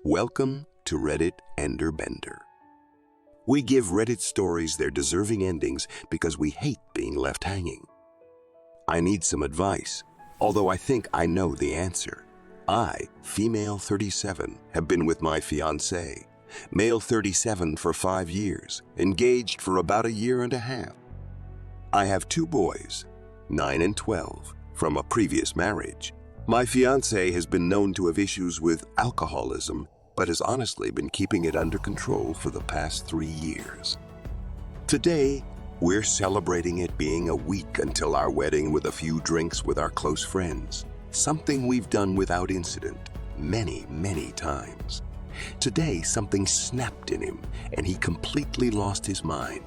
Welcome to Redditenderbender. We give Reddit stories their deserving endings because we hate being left hanging. I need some advice, although I think I know the answer. I, female 37, have been with my fiancé, male 37, for 5 years, engaged for about a year and a half. I have 2 boys, 9 and 12, from a previous marriage. My fiancé has been known to have issues with alcoholism, but has honestly been keeping it under control for the past 3 years. Today, we're celebrating it being a week until our wedding with a few drinks with our close friends, something we've done without incident many, many times. Today, something snapped in him, and he completely lost his mind.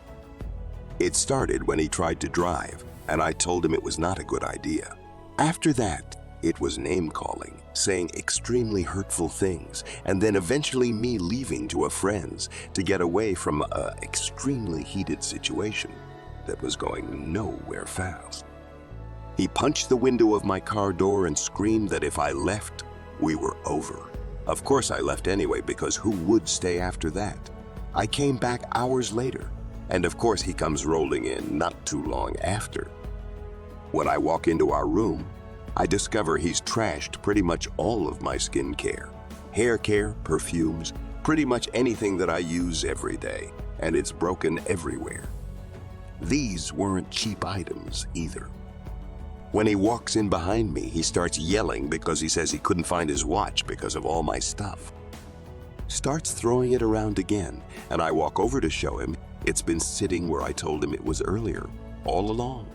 It started when he tried to drive, and I told him it was not a good idea. After that, it was name-calling, saying extremely hurtful things, and then eventually me leaving to a friend's to get away from an extremely heated situation that was going nowhere fast. He punched the window of my car door and screamed that if I left, we were over. Of course I left anyway, because who would stay after that? I came back hours later, and of course he comes rolling in not too long after. When I walk into our room, I discover he's trashed pretty much all of my skincare, hair care, perfumes, pretty much anything that I use every day, and it's broken everywhere. These weren't cheap items either. When he walks in behind me, he starts yelling because he says he couldn't find his watch because of all my stuff. Starts throwing it around again, and I walk over to show him it's been sitting where I told him it was earlier, all along.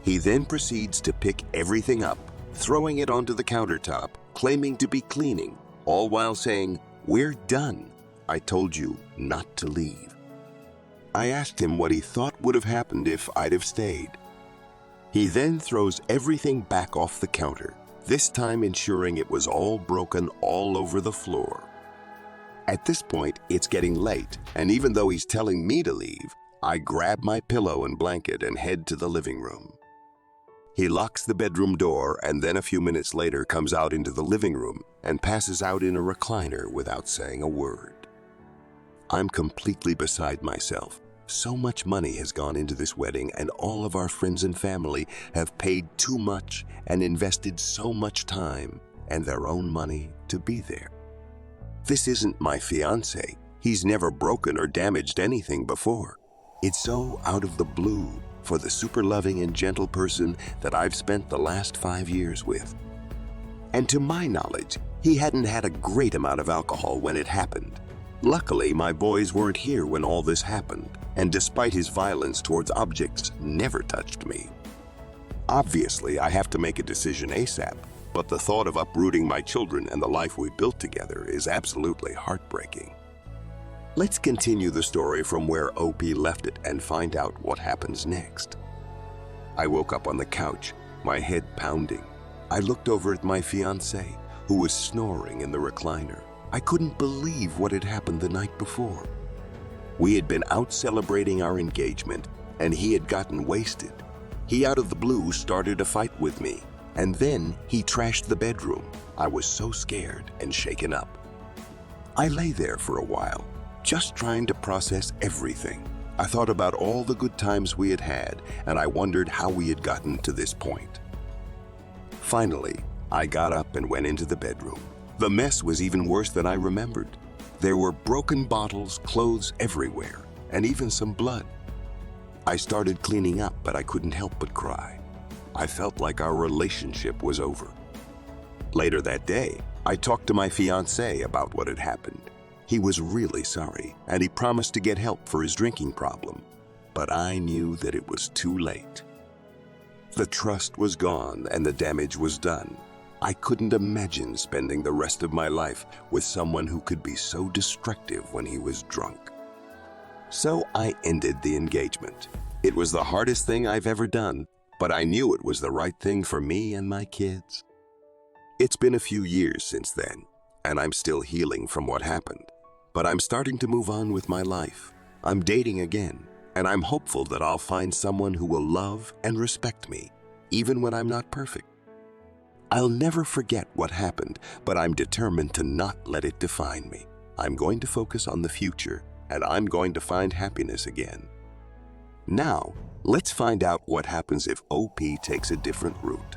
He then proceeds to pick everything up, throwing it onto the countertop, claiming to be cleaning, all while saying, "We're done. I told you not to leave." I asked him what he thought would have happened if I'd have stayed. He then throws everything back off the counter, this time ensuring it was all broken all over the floor. At this point, it's getting late, and even though he's telling me to leave, I grab my pillow and blanket and head to the living room. He locks the bedroom door and then a few minutes later comes out into the living room and passes out in a recliner without saying a word. I'm completely beside myself. So much money has gone into this wedding, and all of our friends and family have paid too much and invested so much time and their own money to be there. This isn't my fiancé. He's never broken or damaged anything before. It's so out of the blue for the super loving and gentle person that I've spent the last 5 years with. And to my knowledge, he hadn't had a great amount of alcohol when it happened. Luckily, my boys weren't here when all this happened, and despite his violence towards objects, never touched me. Obviously, I have to make a decision ASAP, but the thought of uprooting my children and the life we built together is absolutely heartbreaking. Let's continue the story from where OP left it and find out what happens next. I woke up on the couch, my head pounding. I looked over at my fiancé, who was snoring in the recliner. I couldn't believe what had happened the night before. We had been out celebrating our engagement, and he had gotten wasted. He out of the blue started a fight with me, and then he trashed the bedroom. I was so scared and shaken up. I lay there for a while, just trying to process everything. I thought about all the good times we had had, and I wondered how we had gotten to this point. Finally, I got up and went into the bedroom. The mess was even worse than I remembered. There were broken bottles, clothes everywhere, and even some blood. I started cleaning up, but I couldn't help but cry. I felt like our relationship was over. Later that day, I talked to my fiancé about what had happened. He was really sorry, and he promised to get help for his drinking problem. But I knew that it was too late. The trust was gone, and the damage was done. I couldn't imagine spending the rest of my life with someone who could be so destructive when he was drunk. So I ended the engagement. It was the hardest thing I've ever done, but I knew it was the right thing for me and my kids. It's been a few years since then, and I'm still healing from what happened. But I'm starting to move on with my life. I'm dating again, and I'm hopeful that I'll find someone who will love and respect me, even when I'm not perfect. I'll never forget what happened, but I'm determined to not let it define me. I'm going to focus on the future, and I'm going to find happiness again. Now, let's find out what happens if OP takes a different route.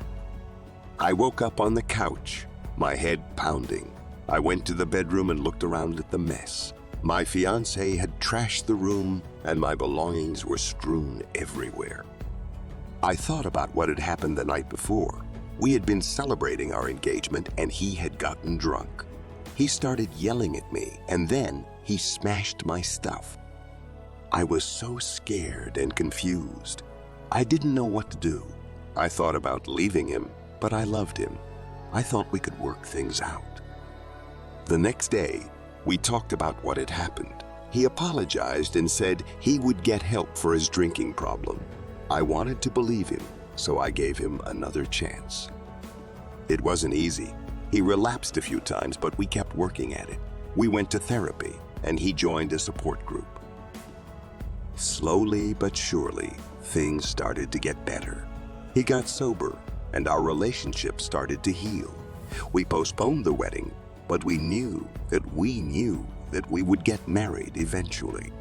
I woke up on the couch, my head pounding. I went to the bedroom and looked around at the mess. My fiancé had trashed the room, and my belongings were strewn everywhere. I thought about what had happened the night before. We had been celebrating our engagement, and he had gotten drunk. He started yelling at me, and then he smashed my stuff. I was so scared and confused. I didn't know what to do. I thought about leaving him, but I loved him. I thought we could work things out. The next day, we talked about what had happened. He apologized and said he would get help for his drinking problem. I wanted to believe him, so I gave him another chance. It wasn't easy. He relapsed a few times, but we kept working at it. We went to therapy, and he joined a support group. Slowly but surely, things started to get better. He got sober, and our relationship started to heal. We postponed the wedding, but we knew that we would get married eventually.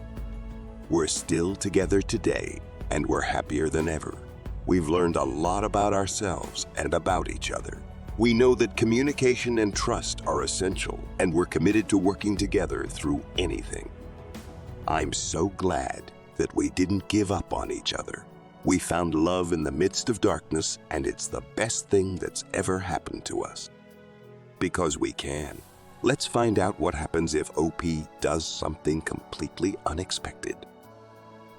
We're still together today, and we're happier than ever. We've learned a lot about ourselves and about each other. We know that communication and trust are essential, and we're committed to working together through anything. I'm so glad that we didn't give up on each other. We found love in the midst of darkness, and it's the best thing that's ever happened to us. Because we can. Let's find out what happens if OP does something completely unexpected.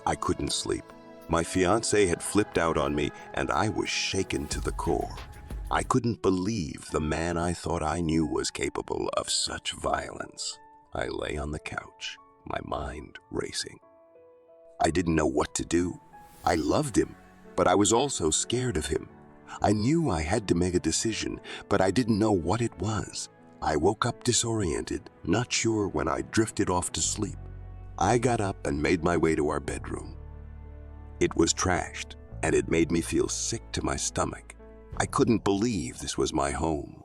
I couldn't sleep. My fiancé had flipped out on me, and I was shaken to the core. I couldn't believe the man I thought I knew was capable of such violence. I lay on the couch, my mind racing. I didn't know what to do. I loved him, but I was also scared of him. I knew I had to make a decision, but I didn't know what it was. I woke up disoriented, not sure when I drifted off to sleep. I got up and made my way to our bedroom. It was trashed, and it made me feel sick to my stomach. I couldn't believe this was my home.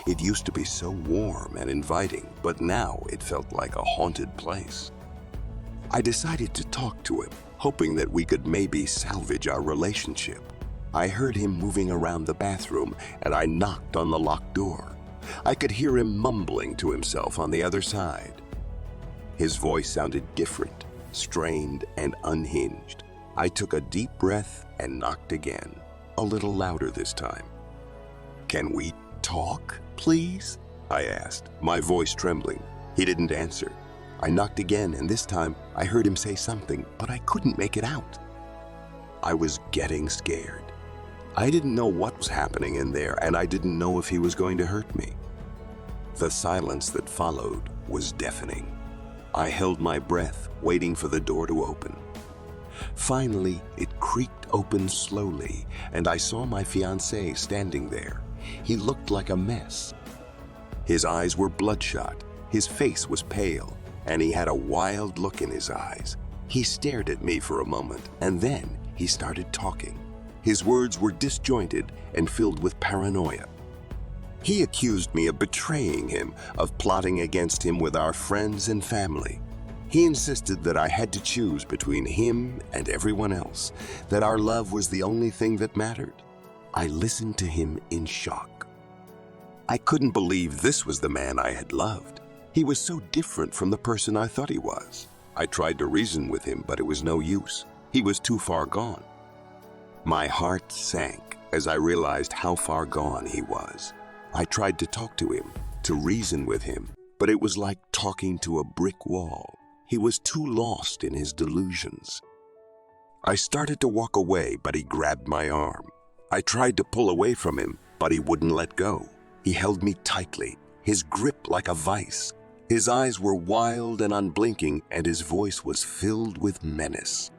It used to be so warm and inviting, but now it felt like a haunted place. I decided to talk to him, hoping that we could maybe salvage our relationship. I heard him moving around the bathroom, and I knocked on the locked door. I could hear him mumbling to himself on the other side. His voice sounded different, strained, and unhinged. I took a deep breath and knocked again, a little louder this time. "Can we talk, please?" I asked, my voice trembling. He didn't answer. I knocked again, and this time I heard him say something, but I couldn't make it out. I was getting scared. I didn't know what was happening in there, and I didn't know if he was going to hurt me. The silence that followed was deafening. I held my breath, waiting for the door to open. Finally, it creaked open slowly, and I saw my fiancé standing there. He looked like a mess. His eyes were bloodshot, his face was pale, and he had a wild look in his eyes. He stared at me for a moment, and then he started talking. His words were disjointed and filled with paranoia. He accused me of betraying him, of plotting against him with our friends and family. He insisted that I had to choose between him and everyone else, that our love was the only thing that mattered. I listened to him in shock. I couldn't believe this was the man I had loved. He was so different from the person I thought he was. I tried to reason with him, but it was no use. He was too far gone. My heart sank as I realized how far gone he was. I tried to talk to him, to reason with him, but it was like talking to a brick wall. He was too lost in his delusions. I started to walk away, but he grabbed my arm. I tried to pull away from him, but he wouldn't let go. He held me tightly, his grip like a vice. His eyes were wild and unblinking, and his voice was filled with menace.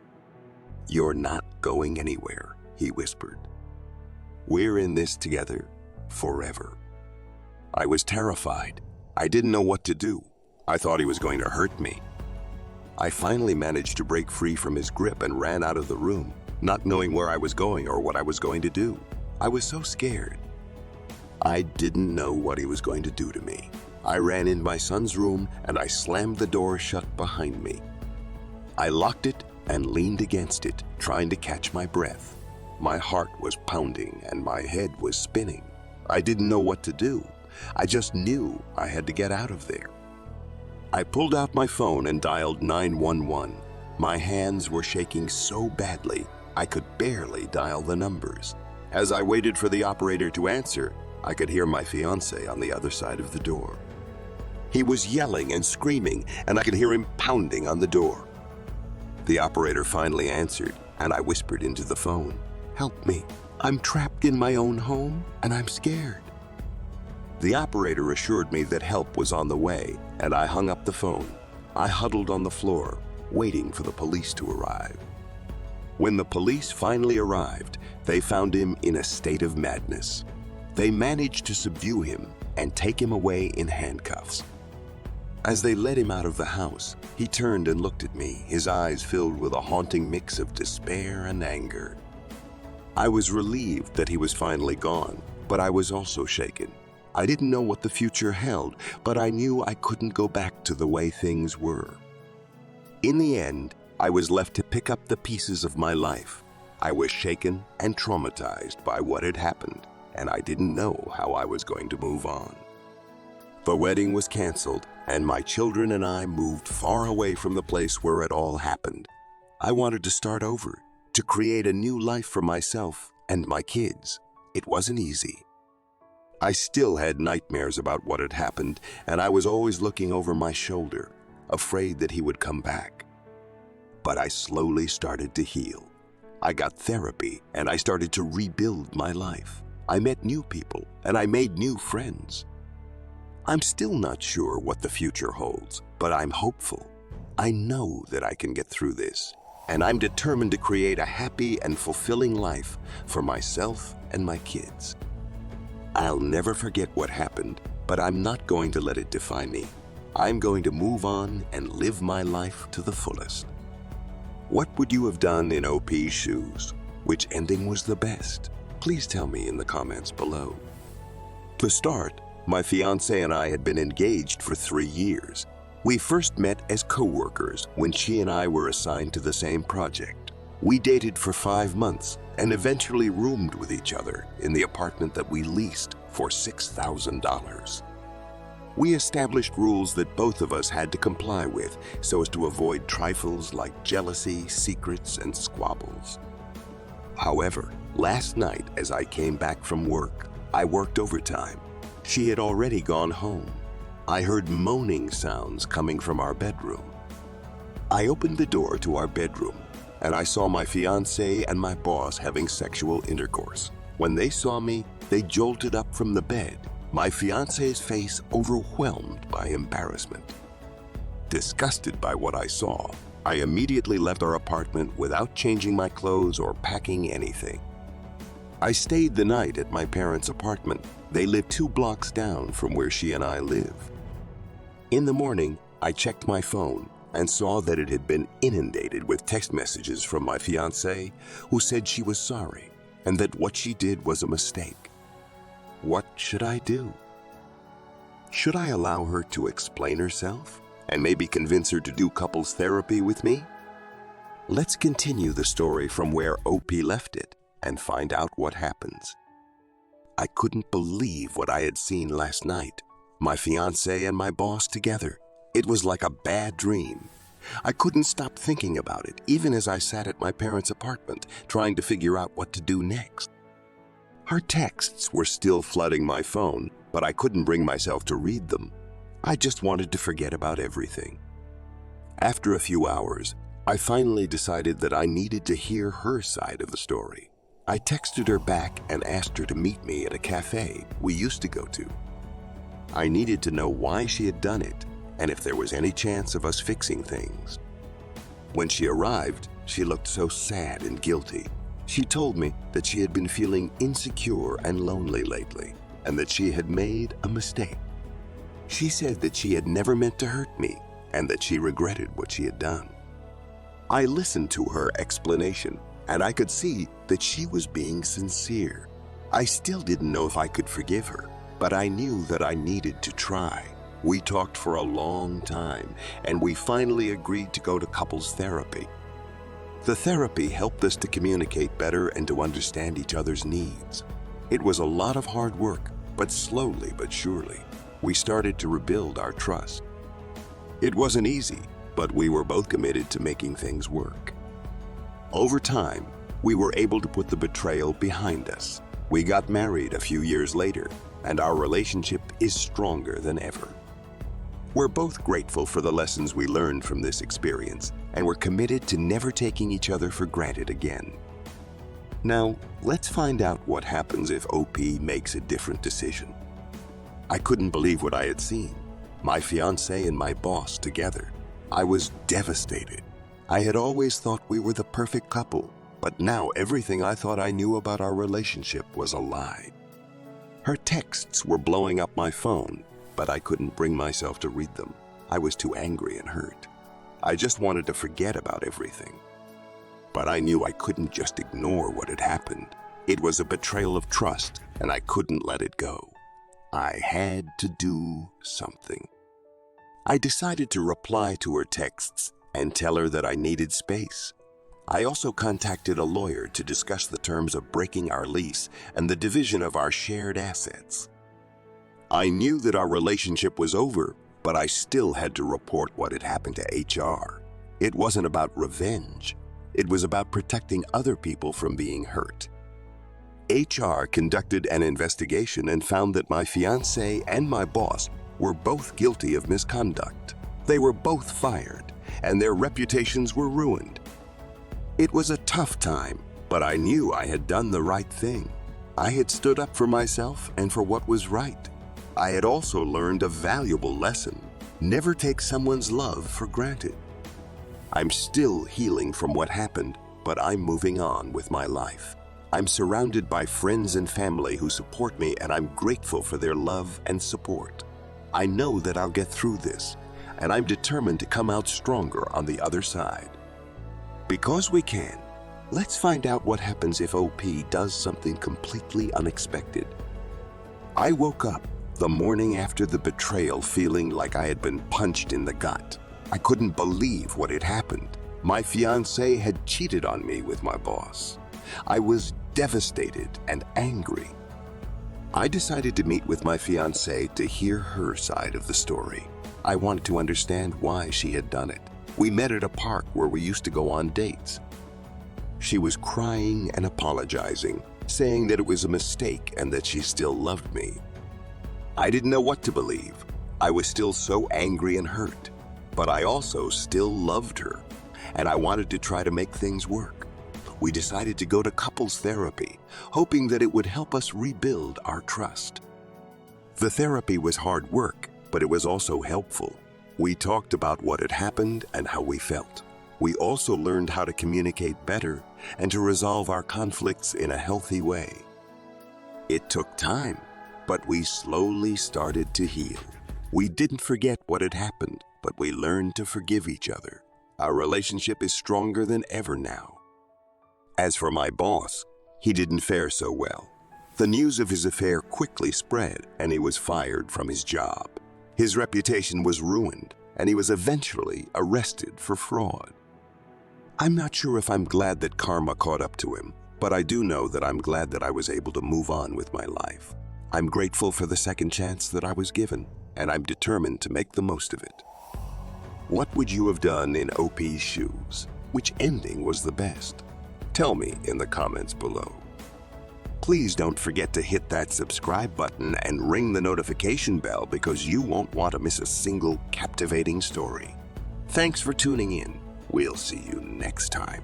"You're not going anywhere," he whispered. "We're in this together forever." I was terrified. I didn't know what to do. I thought he was going to hurt me. I finally managed to break free from his grip and ran out of the room, not knowing where I was going or what I was going to do. I was so scared. I didn't know what he was going to do to me. I ran in my son's room and I slammed the door shut behind me. I locked it and leaned against it, trying to catch my breath. My heart was pounding and my head was spinning. I didn't know what to do. I just knew I had to get out of there. I pulled out my phone and dialed 911. My hands were shaking so badly, I could barely dial the numbers. As I waited for the operator to answer, I could hear my fiancé on the other side of the door. He was yelling and screaming, and I could hear him pounding on the door. The operator finally answered, and I whispered into the phone, "Help me. I'm trapped in my own home, and I'm scared." The operator assured me that help was on the way, and I hung up the phone. I huddled on the floor, waiting for the police to arrive. When the police finally arrived, they found him in a state of madness. They managed to subdue him and take him away in handcuffs. As they led him out of the house, he turned and looked at me, his eyes filled with a haunting mix of despair and anger. I was relieved that he was finally gone, but I was also shaken. I didn't know what the future held, but I knew I couldn't go back to the way things were. In the end, I was left to pick up the pieces of my life. I was shaken and traumatized by what had happened, and I didn't know how I was going to move on. The wedding was canceled, and my children and I moved far away from the place where it all happened. I wanted to start over, to create a new life for myself and my kids. It wasn't easy. I still had nightmares about what had happened, and I was always looking over my shoulder, afraid that he would come back. But I slowly started to heal. I got therapy, and I started to rebuild my life. I met new people, and I made new friends. I'm still not sure what the future holds, but I'm hopeful. I know that I can get through this, and I'm determined to create a happy and fulfilling life for myself and my kids. I'll never forget what happened, but I'm not going to let it define me. I'm going to move on and live my life to the fullest. What would you have done in OP's shoes? Which ending was the best? Please tell me in the comments below. To start, my fiancé and I had been engaged for 3 years. We first met as co-workers when she and I were assigned to the same project. We dated for 5 months and eventually roomed with each other in the apartment that we leased for $6,000. We established rules that both of us had to comply with so as to avoid trifles like jealousy, secrets, and squabbles. However, last night as I came back from work, I worked overtime. She had already gone home. I heard moaning sounds coming from our bedroom. I opened the door to our bedroom, and I saw my fiancé and my boss having sexual intercourse. When they saw me, they jolted up from the bed, my fiancé's face overwhelmed by embarrassment. Disgusted by what I saw, I immediately left our apartment without changing my clothes or packing anything. I stayed the night at my parents' apartment. They live 2 blocks down from where she and I live. In the morning, I checked my phone and saw that it had been inundated with text messages from my fiancé, who said she was sorry and that what she did was a mistake. What should I do? Should I allow her to explain herself and maybe convince her to do couples therapy with me? Let's continue the story from where OP left it and find out what happens. I couldn't believe what I had seen last night. My fiancé and my boss together. It was like a bad dream. I couldn't stop thinking about it, even as I sat at my parents' apartment, trying to figure out what to do next. Her texts were still flooding my phone, but I couldn't bring myself to read them. I just wanted to forget about everything. After a few hours, I finally decided that I needed to hear her side of the story. I texted her back and asked her to meet me at a cafe we used to go to. I needed to know why she had done it and if there was any chance of us fixing things. When she arrived, she looked so sad and guilty. She told me that she had been feeling insecure and lonely lately, and that she had made a mistake. She said that she had never meant to hurt me, and that she regretted what she had done. I listened to her explanation, and I could see that she was being sincere. I still didn't know if I could forgive her, but I knew that I needed to try. We talked for a long time, and we finally agreed to go to couples therapy. The therapy helped us to communicate better and to understand each other's needs. It was a lot of hard work, but slowly but surely, we started to rebuild our trust. It wasn't easy, but we were both committed to making things work. Over time, we were able to put the betrayal behind us. We got married a few years later, and our relationship is stronger than ever. We're both grateful for the lessons we learned from this experience, and we're committed to never taking each other for granted again. Now, let's find out what happens if OP makes a different decision. I couldn't believe what I had seen. My fiancé and my boss together. I was devastated. I had always thought we were the perfect couple, but now everything I thought I knew about our relationship was a lie. Her texts were blowing up my phone, but I couldn't bring myself to read them. I was too angry and hurt. I just wanted to forget about everything. But I knew I couldn't just ignore what had happened. It was a betrayal of trust, and I couldn't let it go. I had to do something. I decided to reply to her texts and tell her that I needed space. I also contacted a lawyer to discuss the terms of breaking our lease and the division of our shared assets. I knew that our relationship was over, but I still had to report what had happened to HR. It wasn't about revenge. It was about protecting other people from being hurt. HR conducted an investigation and found that my fiancé and my boss were both guilty of misconduct. They were both fired, and their reputations were ruined. It was a tough time, but I knew I had done the right thing. I had stood up for myself and for what was right. I had also learned a valuable lesson. Never take someone's love for granted. I'm still healing from what happened, but I'm moving on with my life. I'm surrounded by friends and family who support me, and I'm grateful for their love and support. I know that I'll get through this, and I'm determined to come out stronger on the other side. Because we can, let's find out what happens if OP does something completely unexpected. I woke up the morning after the betrayal feeling like I had been punched in the gut. I couldn't believe what had happened. My fiancé had cheated on me with my boss. I was devastated and angry. I decided to meet with my fiancé to hear her side of the story. I wanted to understand why she had done it. We met at a park where we used to go on dates. She was crying and apologizing, saying that it was a mistake and that she still loved me. I didn't know what to believe. I was still so angry and hurt, but I also still loved her, and I wanted to try to make things work. We decided to go to couples therapy, hoping that it would help us rebuild our trust. The therapy was hard work, but it was also helpful. We talked about what had happened and how we felt. We also learned how to communicate better and to resolve our conflicts in a healthy way. It took time, but we slowly started to heal. We didn't forget what had happened, but we learned to forgive each other. Our relationship is stronger than ever now. As for my boss, he didn't fare so well. The news of his affair quickly spread, and he was fired from his job. His reputation was ruined, and he was eventually arrested for fraud. I'm not sure if I'm glad that karma caught up to him, but I do know that I'm glad that I was able to move on with my life. I'm grateful for the second chance that I was given, and I'm determined to make the most of it. What would you have done in OP's shoes? Which ending was the best? Tell me in the comments below. Please don't forget to hit that subscribe button and ring the notification bell because you won't want to miss a single captivating story. Thanks for tuning in. We'll see you next time.